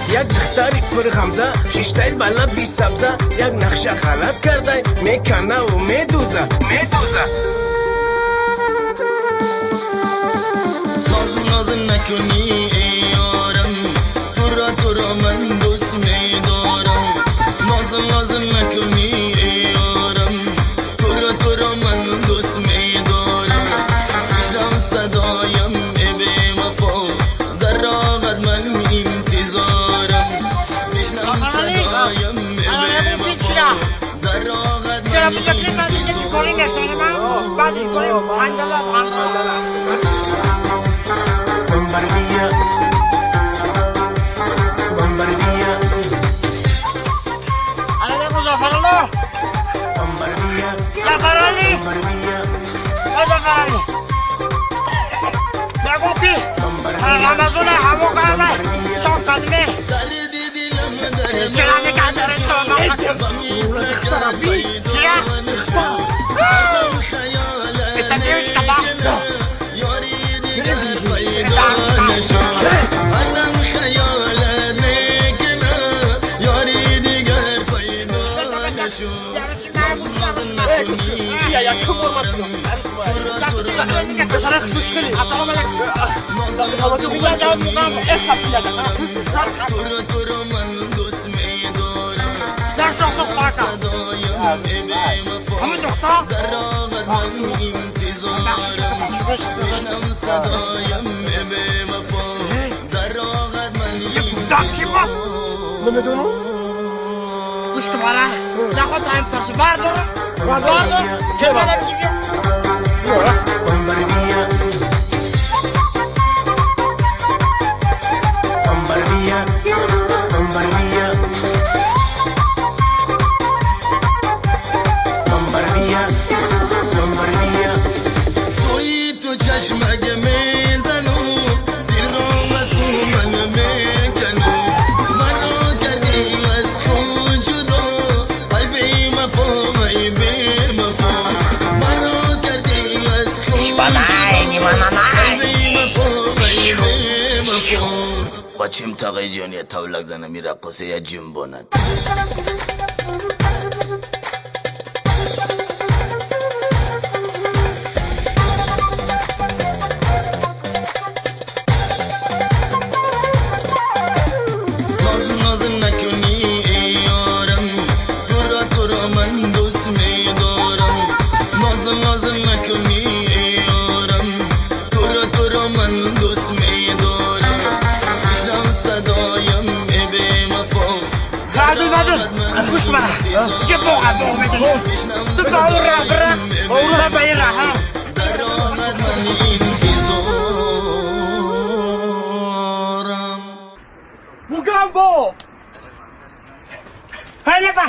یک دختری پر غمزه شیشتای بالا بی سبزه یک نقشه خلط کرده میکنه و میدوزه ناز نکنی ای یارم تو را من دوست میدارم ناز نکنی ای یارم تو را من دوست میدارم بشنو صدایم ای بی وفا در راحت من انتظارم بشنو صدایم ای بی وفا در راحت من گوش کن باره نخواد تایم ترسی بردار که بره بگیم سوی تو چشمک میزنو دل رو مسمومن میکنو منو کردی از خود جدا ای بی مفهوم ای بی مفهوم منو کردی از خود جدا ای بی مفهوم ای بی مفهوم بچیم تاقی جونی تولک زنه میره قصه یا جنبوند گوش کن بره یه بوغه میدونی تو با اون راه به این راه بوگم با هیله با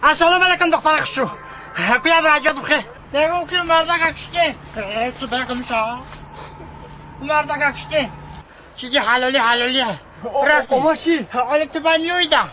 السلام علیکم دختر خشو کویا براجات بخیر نگو که مردک اکشتی تو برکم شا مردک اکشتی چیزی حلالی رفتی ماشی حالی تو بانیوی دا